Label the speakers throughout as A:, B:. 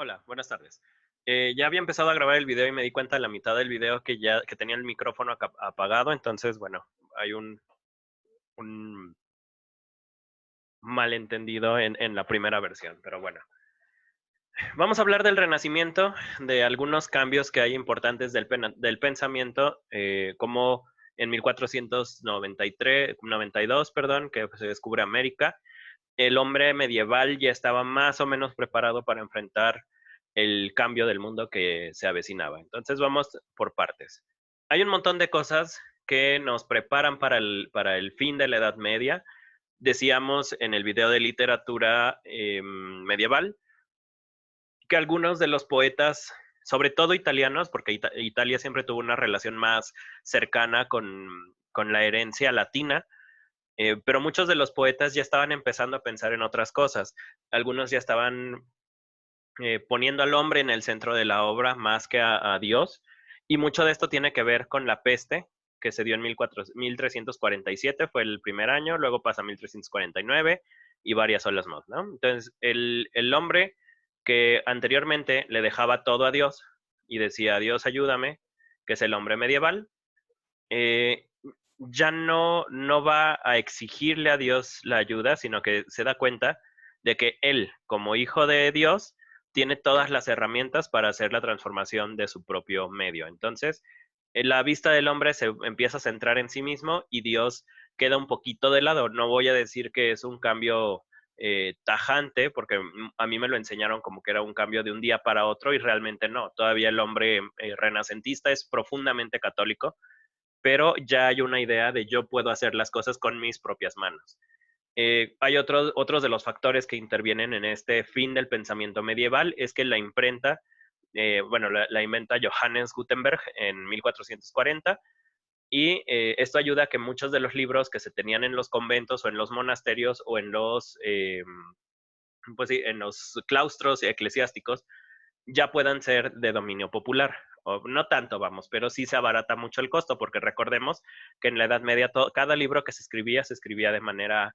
A: Hola, buenas tardes. Ya había empezado a grabar el video y me di cuenta a la mitad del video que tenía el micrófono apagado, entonces, bueno, hay un malentendido en la primera versión, pero bueno. Vamos a hablar del Renacimiento, de algunos cambios que hay importantes del pensamiento, como en 1492, perdón, que se descubre América. El hombre medieval ya estaba más o menos preparado para enfrentar el cambio del mundo que se avecinaba. Entonces vamos por partes. Hay un montón de cosas que nos preparan para el fin de la Edad Media. Decíamos en el video de literatura medieval que algunos de los poetas, sobre todo italianos, porque Italia siempre tuvo una relación más cercana con la herencia latina, pero muchos de los poetas ya estaban empezando a pensar en otras cosas. Algunos ya estaban poniendo al hombre en el centro de la obra más que a Dios, y mucho de esto tiene que ver con la peste que se dio en 1347, fue el primer año, luego pasa a 1349 y varias olas más, ¿no? Entonces, el hombre que anteriormente le dejaba todo a Dios y decía, Dios ayúdame, que es el hombre medieval, eh, ya no va a exigirle a Dios la ayuda, sino que se da cuenta de que él, como hijo de Dios, tiene todas las herramientas para hacer la transformación de su propio medio. Entonces, la vista del hombre se empieza a centrar en sí mismo y Dios queda un poquito de lado. No voy a decir que es un cambio tajante, porque a mí me lo enseñaron como que era un cambio de un día para otro y realmente no. Todavía el hombre renacentista es profundamente católico, pero ya hay una idea de yo puedo hacer las cosas con mis propias manos. Hay otros de los factores que intervienen en este fin del pensamiento medieval, es que la imprenta, bueno, la inventa Johannes Gutenberg en 1440, y esto ayuda a que muchos de los libros que se tenían en los conventos o en los monasterios o pues sí, en los claustros eclesiásticos ya puedan ser de dominio popular. O no tanto, vamos, pero sí se abarata mucho el costo, porque recordemos que en la Edad Media cada libro que se escribía de manera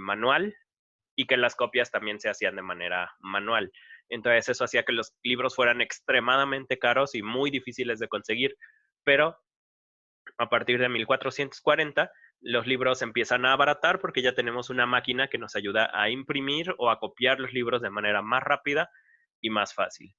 A: manual, y que las copias también se hacían de manera manual. Entonces eso hacía que los libros fueran extremadamente caros y muy difíciles de conseguir, pero a partir de 1440 los libros empiezan a abaratar porque ya tenemos una máquina que nos ayuda a imprimir o a copiar los libros de manera más rápida y más fácil.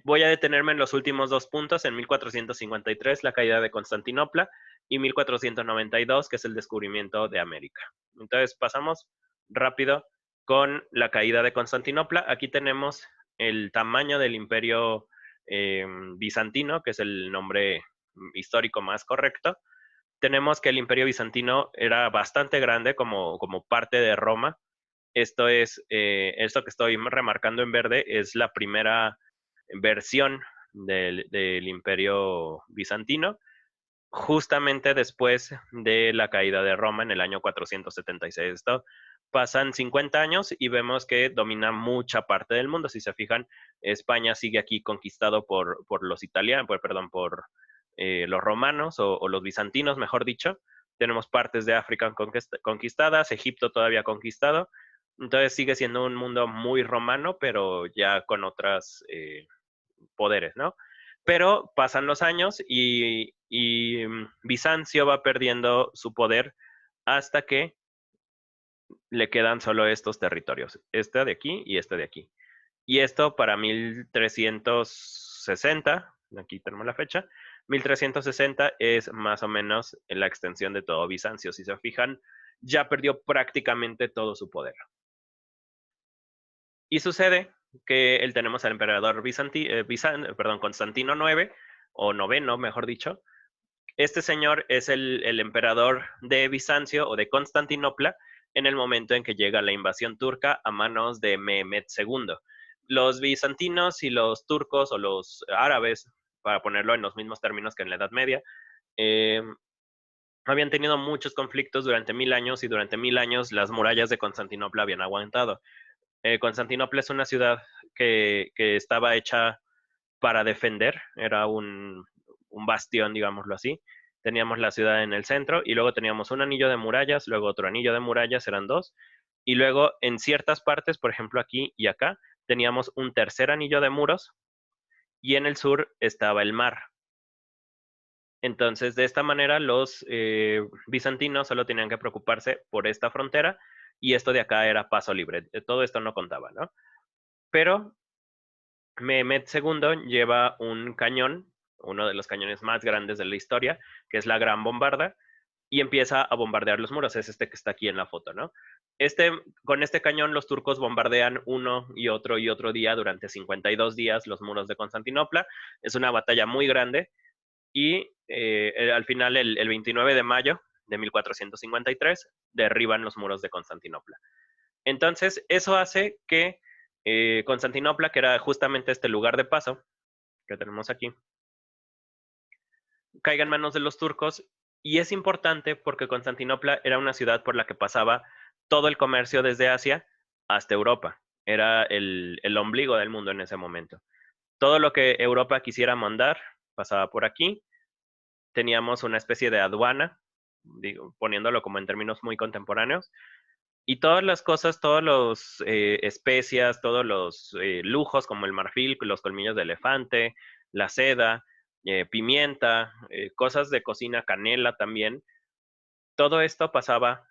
A: Voy a detenerme en los últimos dos puntos, en 1453, la caída de Constantinopla, y 1492, que es el descubrimiento de América. Entonces pasamos rápido con la caída de Constantinopla. Aquí tenemos el tamaño del imperio bizantino, que es el nombre histórico más correcto. Tenemos que el imperio bizantino era bastante grande como parte de Roma. Esto que estoy remarcando en verde es la primera versión del imperio bizantino, justamente después de la caída de Roma en el año 476. Esto pasan 50 años y vemos que domina mucha parte del mundo. Si se fijan, España sigue aquí conquistado por los italianos, perdón, por los romanos o los bizantinos, mejor dicho. Tenemos partes de África conquistadas, Egipto todavía conquistado. Entonces sigue siendo un mundo muy romano, pero ya con otros poderes, ¿no? Pero pasan los años y Bizancio va perdiendo su poder hasta que le quedan solo estos territorios, este de aquí y este de aquí. Y esto para 1360, aquí tenemos la fecha, 1360 es más o menos la extensión de todo Bizancio. Si se fijan, ya perdió prácticamente todo su poder. Y sucede que tenemos al emperador Constantino IX, o noveno, mejor dicho. Este señor es el emperador de Bizancio o de Constantinopla en el momento en que llega la invasión turca a manos de Mehmed II. Los bizantinos y los turcos o los árabes, para ponerlo en los mismos términos que en la Edad Media, eh, habían tenido muchos conflictos durante 1000 años, y durante 1000 años las murallas de Constantinopla habían aguantado. Constantinopla es una ciudad que estaba hecha para defender, era un bastión, digámoslo así. Teníamos la ciudad en el centro y luego teníamos un anillo de murallas, luego otro anillo de murallas, eran dos, y luego en ciertas partes, por ejemplo aquí y acá, teníamos un tercer anillo de muros y en el sur estaba el mar. Entonces, de esta manera, los bizantinos solo tenían que preocuparse por esta frontera y esto de acá era paso libre. Todo esto no contaba, ¿no? Pero Mehmed II lleva un cañón, uno de los cañones más grandes de la historia, que es la Gran Bombarda, y empieza a bombardear los muros. Es este que está aquí en la foto, ¿no? Con este cañón los turcos bombardean uno y otro día durante 52 días los muros de Constantinopla. Es una batalla muy grande y al final, el 29 de mayo de 1453, derriban los muros de Constantinopla. Entonces, eso hace que Constantinopla, que era justamente este lugar de paso que tenemos aquí, caiga en manos de los turcos. Y es importante porque Constantinopla era una ciudad por la que pasaba todo el comercio desde Asia hasta Europa. Era el ombligo del mundo en ese momento. Todo lo que Europa quisiera mandar pasaba por aquí. Teníamos una especie de aduana, digo, poniéndolo como en términos muy contemporáneos, y todas las cosas, todos los especias, todos los lujos como el marfil, los colmillos de elefante, la seda, pimienta, cosas de cocina, canela también, todo esto pasaba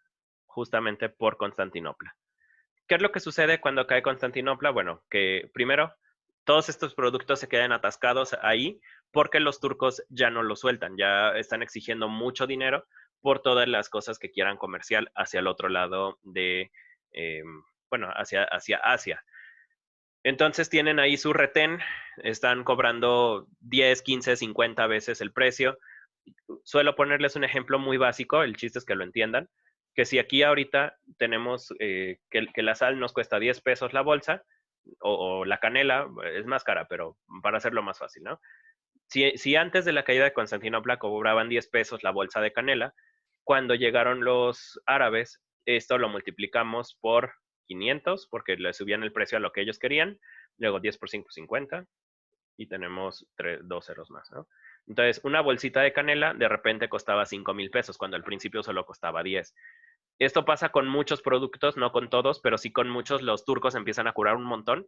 A: justamente por Constantinopla. ¿Qué es lo que sucede cuando cae Constantinopla? Bueno, que primero todos estos productos se quedan atascados ahí porque los turcos ya no los sueltan, ya están exigiendo mucho dinero por todas las cosas que quieran comercial hacia el otro lado de, eh, bueno, hacia Asia. Entonces tienen ahí su retén, están cobrando 10, 15, 50 veces el precio. Suelo ponerles un ejemplo muy básico, el chiste es que lo entiendan, que si aquí ahorita tenemos que la sal nos cuesta 10 pesos la bolsa, o la canela, es más cara, pero para hacerlo más fácil, ¿no? Si antes de la caída de Constantinopla cobraban 10 pesos la bolsa de canela, cuando llegaron los árabes, esto lo multiplicamos por 500, porque le subían el precio a lo que ellos querían, luego 10 por 5, 50, y tenemos dos ceros más, ¿no? Entonces, una bolsita de canela de repente costaba 5,000 pesos, cuando al principio solo costaba 10. Esto pasa con muchos productos, no con todos, pero sí con muchos. Los turcos empiezan a curar un montón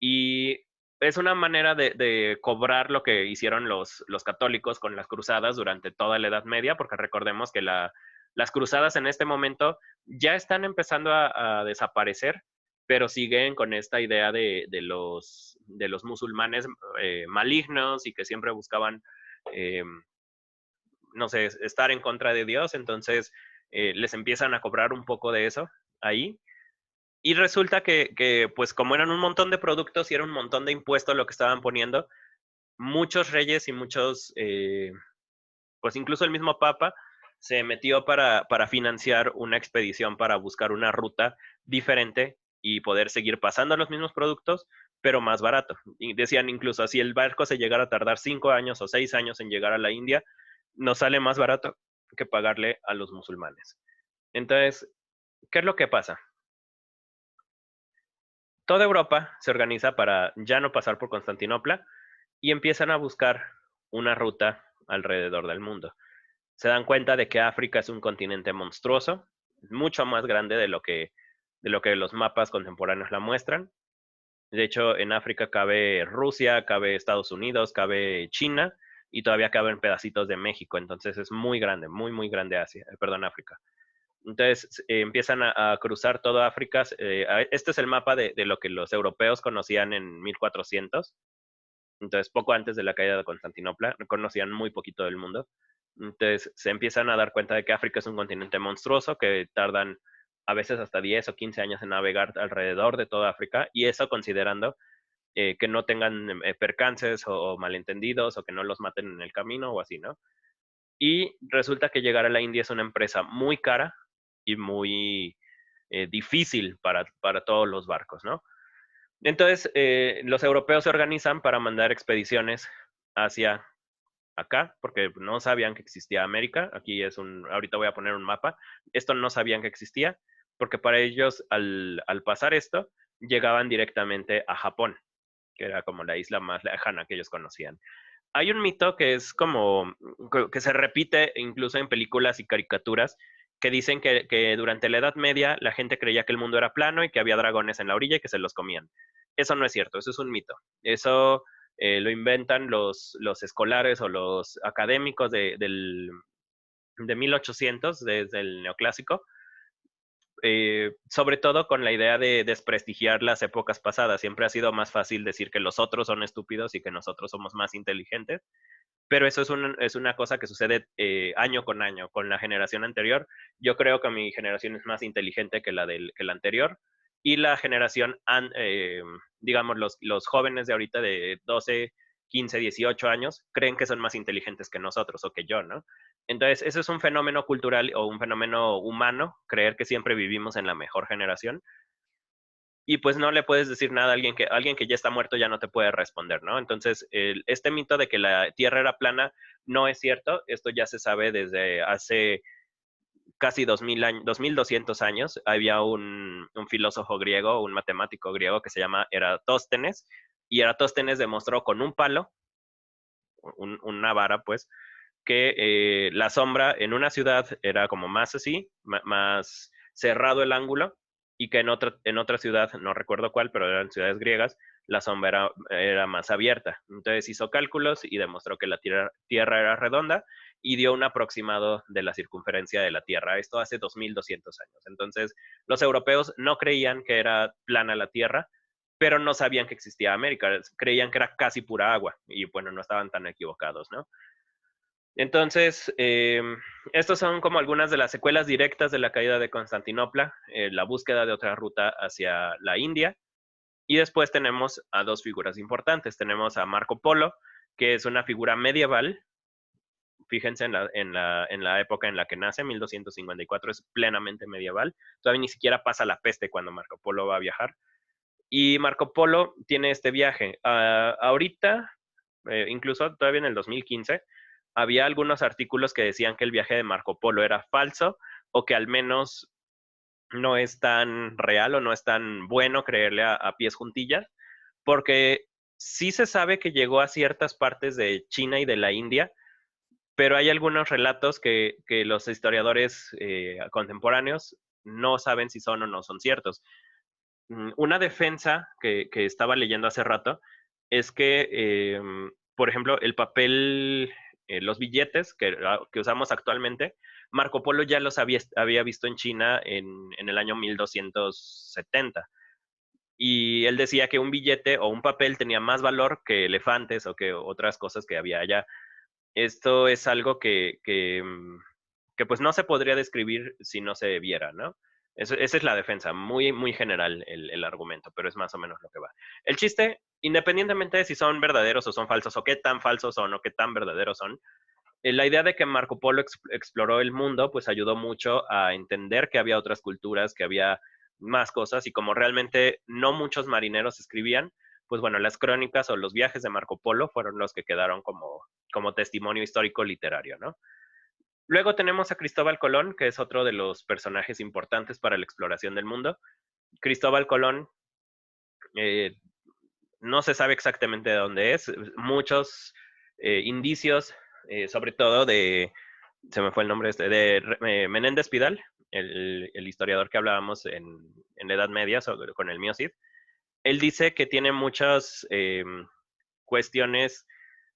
A: y es una manera de cobrar lo que hicieron los católicos con las cruzadas durante toda la Edad Media, porque recordemos que las cruzadas en este momento ya están empezando a desaparecer, pero siguen con esta idea de los musulmanes malignos y que siempre buscaban, eh, no sé, estar en contra de Dios. Entonces les empiezan a cobrar un poco de eso ahí. Y resulta que, pues como eran un montón de productos y era un montón de impuestos lo que estaban poniendo, muchos reyes y muchos, pues incluso el mismo Papa, se metió para financiar una expedición para buscar una ruta diferente y poder seguir pasando los mismos productos, pero más barato. Y decían incluso, si el barco se llegara a tardar 5 años o 6 años en llegar a la India, nos sale más barato que pagarle a los musulmanes. Entonces, ¿qué es lo que pasa? Toda Europa se organiza para ya no pasar por Constantinopla y empiezan a buscar una ruta alrededor del mundo. Se dan cuenta de que África es un continente monstruoso, mucho más grande de lo que los mapas contemporáneos la muestran. De hecho, en África cabe Rusia, cabe Estados Unidos, cabe China y todavía caben pedacitos de México. Entonces es muy grande, muy, muy grande África. Entonces empiezan a cruzar toda África. Este es el mapa de lo que los europeos conocían en 1400. Entonces, poco antes de la caída de Constantinopla, conocían muy poquito del mundo. Entonces, se empiezan a dar cuenta de que África es un continente monstruoso, que tardan a veces hasta 10 o 15 años en navegar alrededor de toda África, y eso considerando que no tengan percances o malentendidos o que no los maten en el camino o así, ¿no? Y resulta que llegar a la India es una empresa muy cara y muy difícil para todos los barcos, ¿no? Entonces, los europeos se organizan para mandar expediciones hacia acá, porque no sabían que existía América. Ahorita voy a poner un mapa. Esto no sabían que existía, porque para ellos, al pasar esto, llegaban directamente a Japón, que era como la isla más lejana que ellos conocían. Hay un mito que es como, que se repite incluso en películas y caricaturas, que dicen que durante la Edad Media la gente creía que el mundo era plano y que había dragones en la orilla y que se los comían. Eso no es cierto, eso es un mito. Eso lo inventan los escolares o los académicos de 1800, desde el neoclásico, sobre todo con la idea de desprestigiar las épocas pasadas. Siempre ha sido más fácil decir que los otros son estúpidos y que nosotros somos más inteligentes, pero eso es una cosa que sucede año con año. Con la generación anterior, yo creo que mi generación es más inteligente que la anterior, y la generación, digamos, los jóvenes de ahorita de 12, 15, 18 años, creen que son más inteligentes que nosotros o que yo, ¿no? Entonces, eso es un fenómeno cultural o un fenómeno humano, creer que siempre vivimos en la mejor generación, y pues no le puedes decir nada a alguien que ya está muerto ya no te puede responder, ¿no? Entonces, este mito de que la Tierra era plana no es cierto. Esto ya se sabe desde hace casi 2000 años, 2200 años. Había un filósofo griego, un matemático griego que se llama Eratóstenes, y Eratóstenes demostró con un palo, una vara, pues, que la sombra en una ciudad era como más así, más cerrado el ángulo, y que en otra ciudad, no recuerdo cuál, pero eran ciudades griegas, la sombra era más abierta. Entonces hizo cálculos y demostró que la tierra era redonda y dio un aproximado de la circunferencia de la Tierra. Esto hace 2200 años. Entonces los europeos no creían que era plana la Tierra, pero no sabían que existía América. Creían que era casi pura agua y bueno, no estaban tan equivocados, ¿no? Entonces, estos son como algunas de las secuelas directas de la caída de Constantinopla, la búsqueda de otra ruta hacia la India. Y después tenemos a dos figuras importantes. Tenemos a Marco Polo, que es una figura medieval. Fíjense en la época en la que nace, 1254, es plenamente medieval. Todavía ni siquiera pasa la peste cuando Marco Polo va a viajar. Y Marco Polo tiene este viaje. Ahorita, incluso todavía en el 2015, había algunos artículos que decían que el viaje de Marco Polo era falso, o que al menos no es tan real o no es tan bueno creerle a pies juntillas, porque sí se sabe que llegó a ciertas partes de China y de la India, pero hay algunos relatos que los historiadores contemporáneos no saben si son o no son ciertos. Una defensa que estaba leyendo hace rato es que, por ejemplo, el papel, los billetes que usamos actualmente, Marco Polo ya los había visto en China en el año 1270. Y él decía que un billete o un papel tenía más valor que elefantes o que otras cosas que había allá. Esto es algo que pues no se podría describir si no se viera, ¿no? Esa es la defensa, muy, muy general el argumento, pero es más o menos lo que va. El chiste, independientemente de si son verdaderos o son falsos, o qué tan falsos son, o qué tan verdaderos son, la idea de que Marco Polo exploró el mundo, pues ayudó mucho a entender que había otras culturas, que había más cosas, y como realmente no muchos marineros escribían, pues bueno, las crónicas o los viajes de Marco Polo fueron los que quedaron como testimonio histórico literario, ¿no? Luego tenemos a Cristóbal Colón, que es otro de los personajes importantes para la exploración del mundo. Cristóbal Colón, eh, no se sabe exactamente de dónde es. Muchos indicios, sobre todo se me fue el nombre Menéndez Pidal, el historiador que hablábamos en la Edad Media con el Mío Cid. Él dice que tiene muchas cuestiones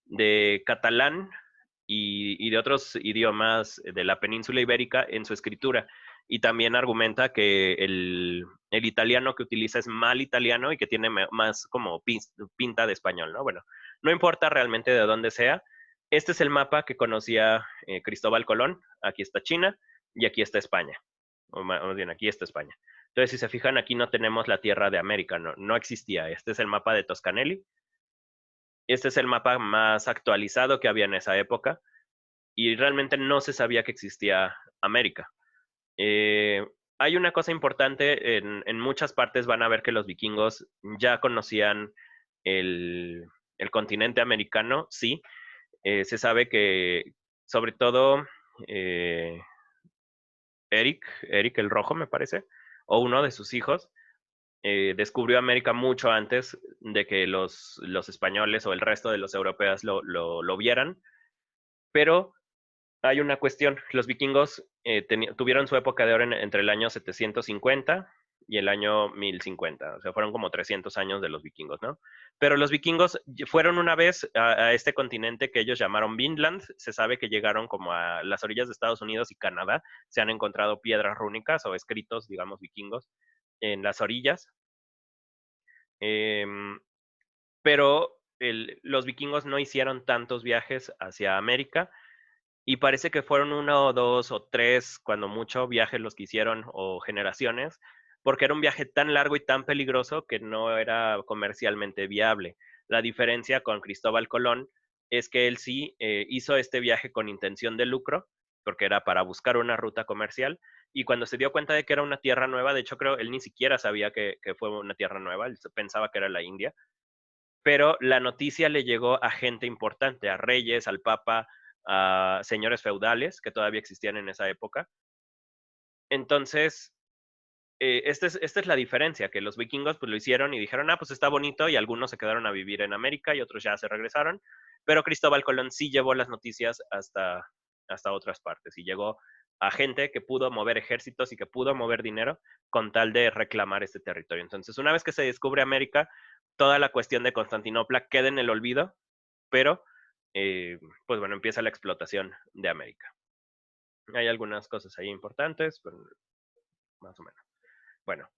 A: de catalán y de otros idiomas de la península ibérica en su escritura. Y también argumenta que el italiano que utiliza es mal italiano y que tiene más como pinta de español, ¿no? Bueno, no importa realmente de dónde sea. Este es el mapa que conocía Cristóbal Colón. Aquí está China y aquí está España. O más bien, aquí está España. Entonces, si se fijan, aquí no tenemos la tierra de América, no existía. Este es el mapa de Toscanelli. Este es el mapa más actualizado que había en esa época y realmente no se sabía que existía América. Eh, Hay una cosa importante, en muchas partes van a ver que los vikingos ya conocían el continente americano, sí. Se sabe que sobre todo eh, Eric el Rojo, me parece, o uno de sus hijos, descubrió América mucho antes de que los españoles o el resto de los europeos lo vieran, pero hay una cuestión. Los vikingos tuvieron su época de oro entre el año 750 y el año 1050. O sea, fueron como 300 años de los vikingos, ¿no? Pero los vikingos fueron una vez a este continente que ellos llamaron Vinland. Se sabe que llegaron como a las orillas de Estados Unidos y Canadá. Se han encontrado piedras rúnicas o escritos, digamos, vikingos en las orillas. Em, pero los vikingos no hicieron tantos viajes hacia América y parece que fueron uno o dos o tres, cuando mucho, viajes los que hicieron o generaciones, porque era un viaje tan largo y tan peligroso que no era comercialmente viable. La diferencia con Cristóbal Colón es que él sí hizo este viaje con intención de lucro, porque era para buscar una ruta comercial, y cuando se dio cuenta de que era una tierra nueva, de hecho creo él ni siquiera sabía que fue una tierra nueva, él pensaba que era la India, pero la noticia le llegó a gente importante, a reyes, al papa, a señores feudales que todavía existían en esa época. Entonces, esta es la diferencia, que los vikingos pues lo hicieron y dijeron, pues está bonito, y algunos se quedaron a vivir en América y otros ya se regresaron, pero Cristóbal Colón sí llevó las noticias hasta otras partes y llegó a gente que pudo mover ejércitos y que pudo mover dinero con tal de reclamar este territorio. Entonces, una vez que se descubre América, toda la cuestión de Constantinopla queda en el olvido, pero pues bueno, empieza la explotación de América. Hay algunas cosas ahí importantes, pero más o menos. Bueno,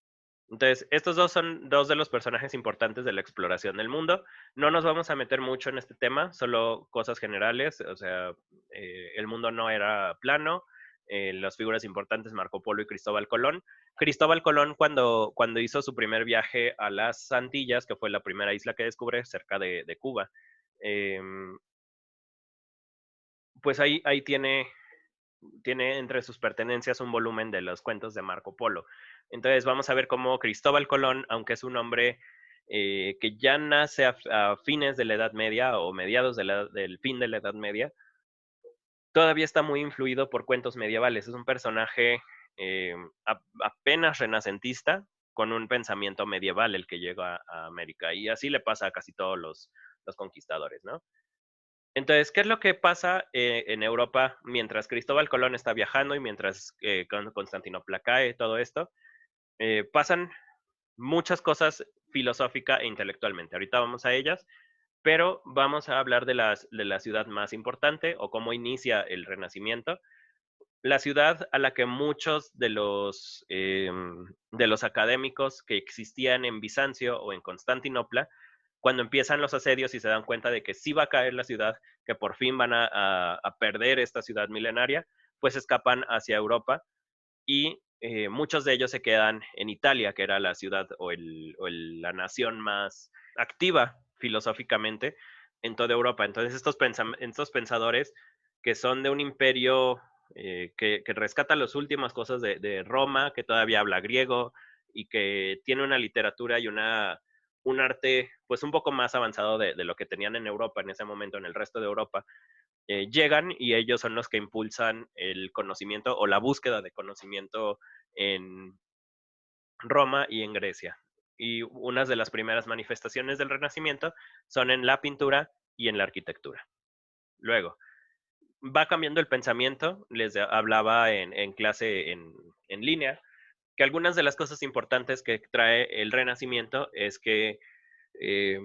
A: entonces, estos dos son dos de los personajes importantes de la exploración del mundo. No nos vamos a meter mucho en este tema, solo cosas generales. O sea, el mundo no era plano. Las figuras importantes, Marco Polo y Cristóbal Colón. Cristóbal Colón, cuando hizo su primer viaje a las Antillas, que fue la primera isla que descubre cerca de Cuba, eh, pues ahí tiene entre sus pertenencias un volumen de los cuentos de Marco Polo. Entonces vamos a ver cómo Cristóbal Colón, aunque es un hombre que ya nace a fines de la Edad Media o mediados del fin de la Edad Media, todavía está muy influido por cuentos medievales. Es un personaje eh, apenas renacentista con un pensamiento medieval el que llega a América. Y así le pasa a casi todos los conquistadores, ¿no? Entonces, ¿qué es lo que pasa en Europa mientras Cristóbal Colón está viajando y mientras Constantinopla cae, todo esto? Pasan muchas cosas filosófica e intelectualmente. Ahorita vamos a ellas, pero vamos a hablar de la ciudad más importante o cómo inicia el Renacimiento. La ciudad a la que muchos de los académicos que existían en Bizancio o en Constantinopla, cuando empiezan los asedios y se dan cuenta de que sí va a caer la ciudad, que por fin van a perder esta ciudad milenaria, pues escapan hacia Europa y muchos de ellos se quedan en Italia, que era la ciudad la nación más activa filosóficamente en toda Europa. Entonces estos pensadores que son de un imperio que rescata las últimas cosas de Roma, que todavía habla griego y que tiene una literatura y un arte pues un poco más avanzado de lo que tenían en Europa en ese momento, en el resto de Europa, llegan y ellos son los que impulsan el conocimiento o la búsqueda de conocimiento en Roma y en Grecia. Y unas de las primeras manifestaciones del Renacimiento son en la pintura y en la arquitectura. Luego, va cambiando el pensamiento, les hablaba en clase en línea, que algunas de las cosas importantes que trae el Renacimiento es que eh,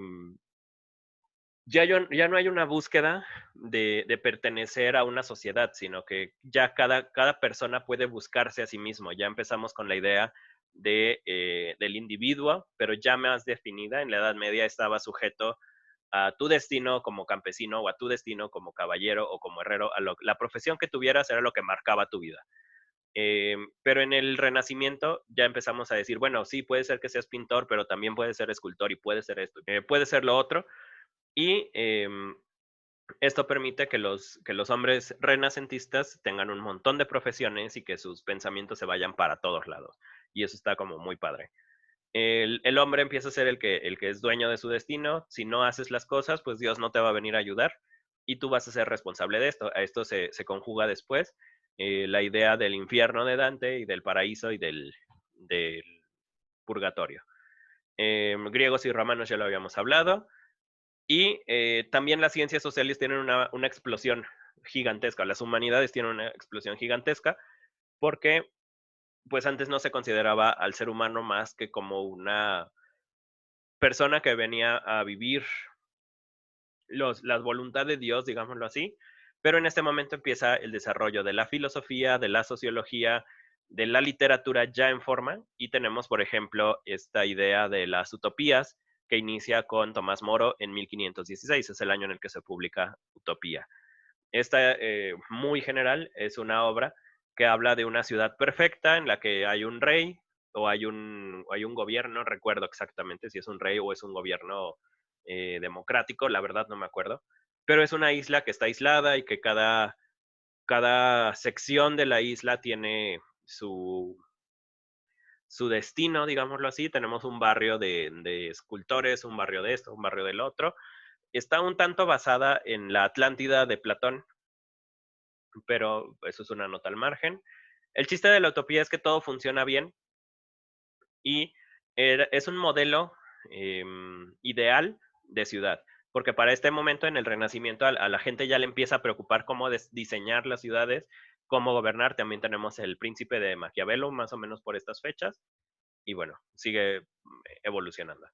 A: ya no hay una búsqueda de pertenecer a una sociedad, sino que ya cada persona puede buscarse a sí mismo. Ya empezamos con la idea del individuo, pero ya más definida. En la Edad Media estaba sujeto a tu destino como campesino o a tu destino como caballero o como herrero. La profesión que tuvieras era lo que marcaba tu vida. Pero en el Renacimiento ya empezamos a decir, bueno, sí, puede ser que seas pintor, pero también puede ser escultor y puede ser esto, puede ser lo otro. Y esto permite que los hombres renacentistas tengan un montón de profesiones y que sus pensamientos se vayan para todos lados. Y eso está como muy padre. El hombre empieza a ser el que es dueño de su destino. Si no haces las cosas, pues Dios no te va a venir a ayudar y tú vas a ser responsable de esto. A esto se conjuga después la idea del infierno de Dante y del paraíso y del purgatorio. Griegos y romanos ya lo habíamos hablado. Y también las ciencias sociales tienen una explosión gigantesca, las humanidades tienen una explosión gigantesca, porque pues antes no se consideraba al ser humano más que como una persona que venía a vivir la voluntad de Dios, digámoslo así, pero en este momento empieza el desarrollo de la filosofía, de la sociología, de la literatura ya en forma, y tenemos, por ejemplo, esta idea de las utopías que inicia con Tomás Moro en 1516, es el año en el que se publica Utopía. Esta, muy general, es una obra que habla de una ciudad perfecta en la que hay un rey o hay un gobierno, recuerdo exactamente si es un rey o es un gobierno democrático, la verdad no me acuerdo, pero es una isla que está aislada y que cada sección de la isla tiene su destino, digámoslo así. Tenemos un barrio de escultores, un barrio de esto, un barrio del otro. Está un tanto basada en la Atlántida de Platón, pero eso es una nota al margen. El chiste de la utopía es que todo funciona bien y es un modelo ideal de ciudad, porque para este momento en el Renacimiento a la gente ya le empieza a preocupar cómo diseñar las ciudades, cómo gobernar. También tenemos el Príncipe de Maquiavelo, más o menos por estas fechas, y bueno, sigue evolucionando.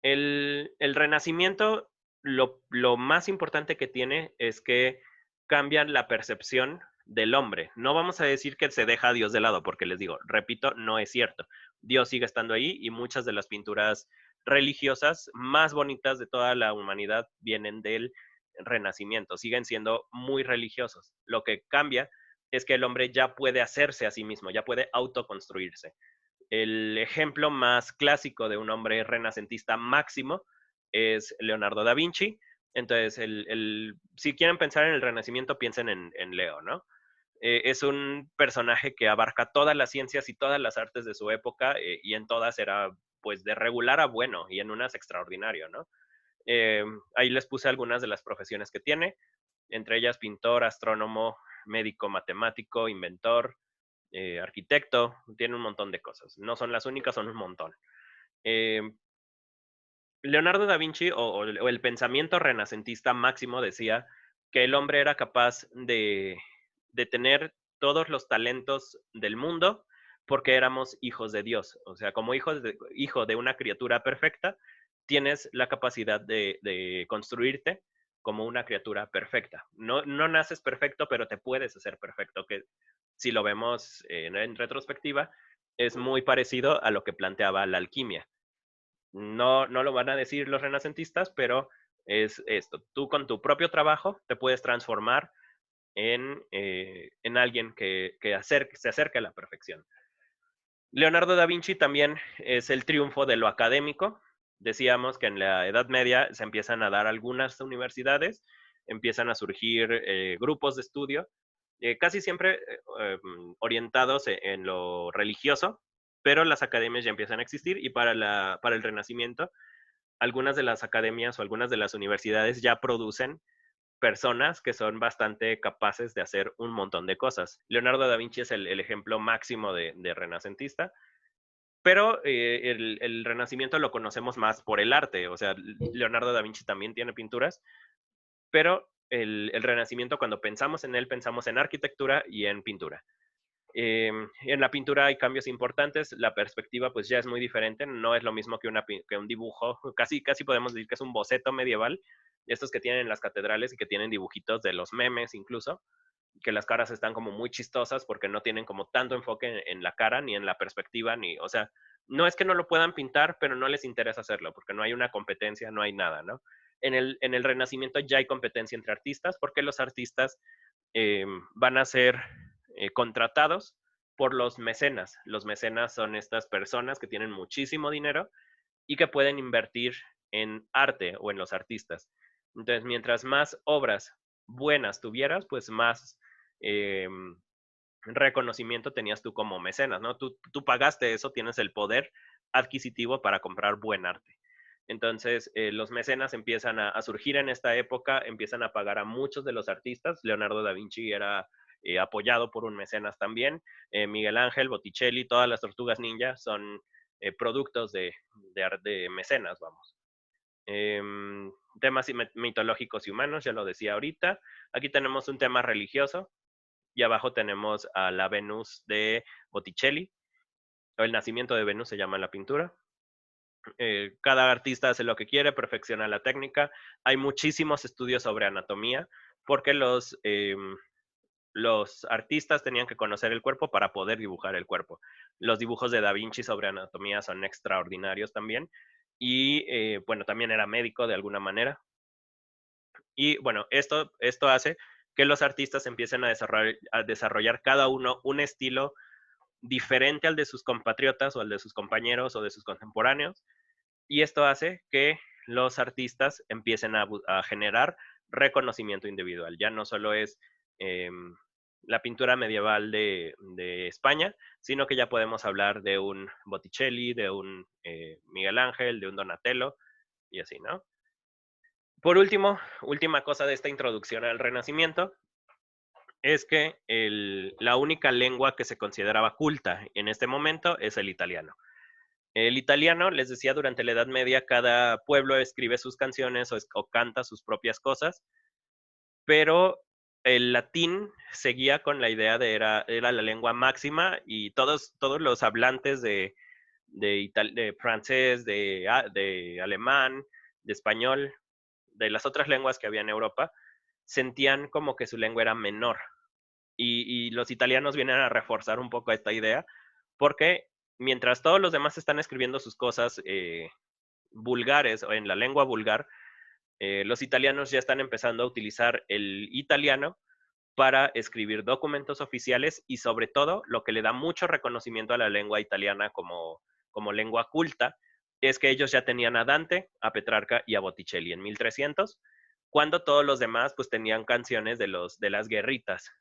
A: El Renacimiento, lo más importante que tiene es que cambian la percepción del hombre. No vamos a decir que se deja a Dios de lado, porque les digo, repito, no es cierto. Dios sigue estando ahí y muchas de las pinturas religiosas más bonitas de toda la humanidad vienen del Renacimiento, siguen siendo muy religiosos. Lo que cambia es que el hombre ya puede hacerse a sí mismo, ya puede autoconstruirse. El ejemplo más clásico de un hombre renacentista máximo es Leonardo da Vinci. Entonces, si quieren pensar en el Renacimiento, piensen en Leo, ¿no? Es un personaje que abarca todas las ciencias y todas las artes de su época, y en todas era pues de regular a bueno y en unas extraordinario, ¿no? Ahí les puse algunas de las profesiones que tiene, entre ellas pintor, astrónomo, médico, matemático, inventor, arquitecto, tiene un montón de cosas. No son las únicas, son un montón. Eh, Leonardo da Vinci o el pensamiento renacentista máximo decía que el hombre era capaz de tener todos los talentos del mundo porque éramos hijos de Dios. O sea, como hijo de una criatura perfecta, tienes la capacidad de construirte como una criatura perfecta. No, no naces perfecto, pero te puedes hacer perfecto, que si lo vemos en retrospectiva, es muy parecido a lo que planteaba la alquimia. No, no lo van a decir los renacentistas, pero es esto. Tú con tu propio trabajo te puedes transformar en alguien se acerque a la perfección. Leonardo da Vinci también es el triunfo de lo académico. Decíamos que en la Edad Media se empiezan a dar algunas universidades, empiezan a surgir grupos de estudio, casi siempre orientados en lo religioso, pero las academias ya empiezan a existir y para el Renacimiento algunas de las academias o algunas de las universidades ya producen personas que son bastante capaces de hacer un montón de cosas. Leonardo da Vinci es el ejemplo máximo de renacentista, pero el Renacimiento lo conocemos más por el arte. O sea, Leonardo da Vinci también tiene pinturas, pero el Renacimiento, cuando pensamos en él, pensamos en arquitectura y en pintura. En la pintura hay cambios importantes, la perspectiva pues ya es muy diferente, no es lo mismo que un dibujo, casi podemos decir que es un boceto medieval, estos que tienen en las catedrales y que tienen dibujitos de los memes incluso, que las caras están como muy chistosas porque no tienen como tanto enfoque en la cara ni en la perspectiva, o sea, no es que no lo puedan pintar, pero no les interesa hacerlo porque no hay una competencia, no hay nada, ¿no? En el Renacimiento ya hay competencia entre artistas porque los artistas van a ser contratados por los mecenas. Los mecenas son estas personas que tienen muchísimo dinero y que pueden invertir en arte o en los artistas. Entonces, mientras más obras buenas tuvieras, pues más eh, reconocimiento tenías tú como mecenas, ¿no? Tú pagaste eso, tienes el poder adquisitivo para comprar buen arte. Entonces, los mecenas empiezan a surgir en esta época, empiezan a pagar a muchos de los artistas. Leonardo da Vinci era apoyado por un mecenas también. Miguel Ángel, Botticelli, todas las tortugas ninja son productos de mecenas, vamos. temas mitológicos y humanos, ya lo decía ahorita. Aquí tenemos un tema religioso y abajo tenemos a la Venus de Botticelli, o el nacimiento de Venus se llama la pintura. Cada artista hace lo que quiere, perfecciona la técnica. Hay muchísimos estudios sobre anatomía porque los artistas tenían que conocer el cuerpo para poder dibujar el cuerpo. Los dibujos de Da Vinci sobre anatomía son extraordinarios también. Y bueno, también era médico de alguna manera. Y bueno, esto hace que los artistas empiecen a desarrollar cada uno un estilo diferente al de sus compatriotas o al de sus compañeros o de sus contemporáneos. Y esto hace que los artistas empiecen a generar reconocimiento individual. Ya no solo es eh, la pintura medieval de España, sino que ya podemos hablar de un Botticelli, de un Miguel Ángel, de un Donatello y así, ¿no? Por último, última cosa de esta introducción al Renacimiento, es que la única lengua que se consideraba culta en este momento es el italiano. El italiano, les decía, durante la Edad Media, cada pueblo escribe sus canciones o canta sus propias cosas, pero el latín seguía con la idea de era la lengua máxima y todos los hablantes de francés, de alemán, de español, de las otras lenguas que había en Europa, sentían como que su lengua era menor. Y los italianos vienen a reforzar un poco esta idea, porque mientras todos los demás están escribiendo sus cosas vulgares o en la lengua vulgar, los italianos ya están empezando a utilizar el italiano para escribir documentos oficiales y sobre todo lo que le da mucho reconocimiento a la lengua italiana como lengua culta es que ellos ya tenían a Dante, a Petrarca y a Botticelli en 1300, cuando todos los demás pues tenían canciones de las guerritas,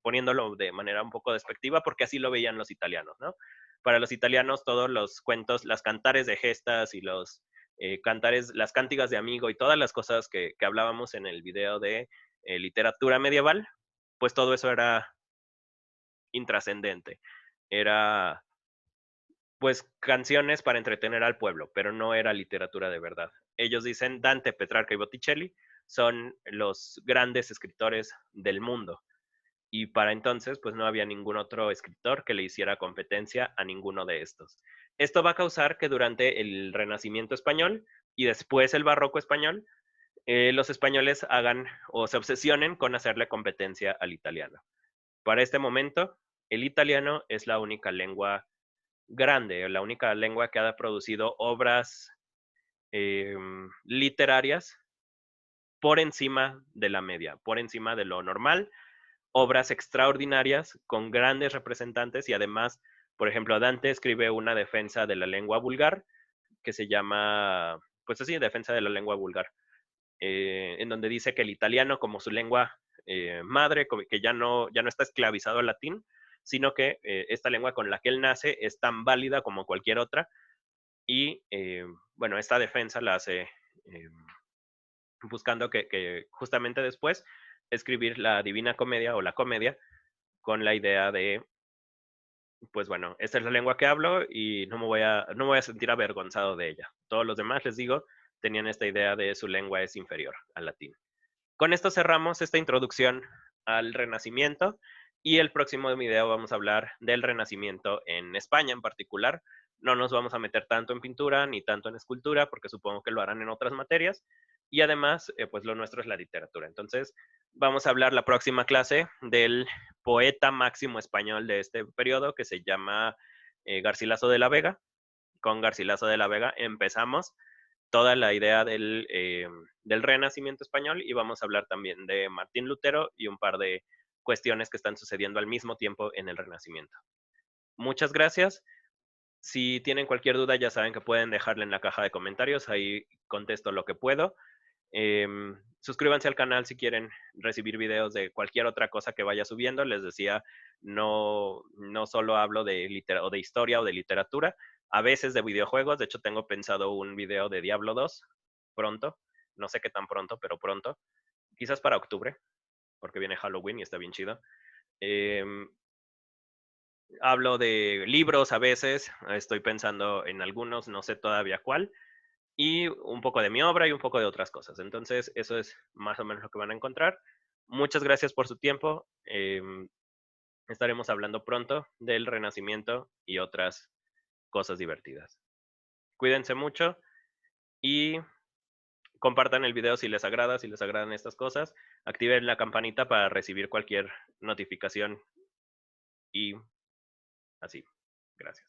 A: poniéndolo de manera un poco despectiva porque así lo veían los italianos, ¿no? Para los italianos todos los cuentos, las cantares de gestas y los cantares, las cántigas de amigo y todas las cosas que hablábamos en el video de literatura medieval, pues todo eso era intrascendente. Era pues canciones para entretener al pueblo, pero no era literatura de verdad. Ellos dicen Dante, Petrarca y Botticelli son los grandes escritores del mundo. Y para entonces, pues no había ningún otro escritor que le hiciera competencia a ninguno de estos. Esto va a causar que durante el Renacimiento español y después el Barroco español, los españoles hagan o se obsesionen con hacerle competencia al italiano. Para este momento, el italiano es la única lengua grande, la única lengua que ha producido obras literarias por encima de la media, por encima de lo normal, obras extraordinarias con grandes representantes y además, por ejemplo, Dante escribe una defensa de la lengua vulgar que se llama, pues así, defensa de la lengua vulgar, en donde dice que el italiano como su lengua madre, que ya no está esclavizado al latín, sino que esta lengua con la que él nace es tan válida como cualquier otra y bueno, esta defensa la hace buscando que justamente después escribir la Divina Comedia o la Comedia con la idea de, pues bueno, esta es la lengua que hablo y no me voy a sentir avergonzado de ella. Todos los demás, les digo, tenían esta idea de su lengua es inferior al latín. Con esto cerramos esta introducción al Renacimiento y el próximo video vamos a hablar del Renacimiento en España en particular. No nos vamos a meter tanto en pintura ni tanto en escultura porque supongo que lo harán en otras materias y además pues lo nuestro es la literatura. Entonces vamos a hablar la próxima clase del poeta máximo español de este periodo que se llama Garcilaso de la Vega. Con Garcilaso de la Vega empezamos toda la idea del Renacimiento español y vamos a hablar también de Martín Lutero y un par de cuestiones que están sucediendo al mismo tiempo en el Renacimiento. Muchas gracias. Si tienen cualquier duda, ya saben que pueden dejarla en la caja de comentarios, ahí contesto lo que puedo. Suscríbanse al canal si quieren recibir videos de cualquier otra cosa que vaya subiendo. Les decía, no solo hablo o de historia o de literatura, a veces de videojuegos. De hecho, tengo pensado un video de Diablo 2 pronto. No sé qué tan pronto, pero pronto. Quizás para octubre, porque viene Halloween y está bien chido. Hablo de libros a veces. Estoy pensando en algunos, no sé todavía cuál. y un poco de mi obra y un poco de otras cosas. Entonces, eso es más o menos lo que van a encontrar. Muchas gracias por su tiempo. Estaremos hablando pronto del Renacimiento y otras cosas divertidas. Cuídense mucho y compartan el video si les agrada, si les agradan estas cosas. Activen la campanita para recibir cualquier notificación y así. Gracias.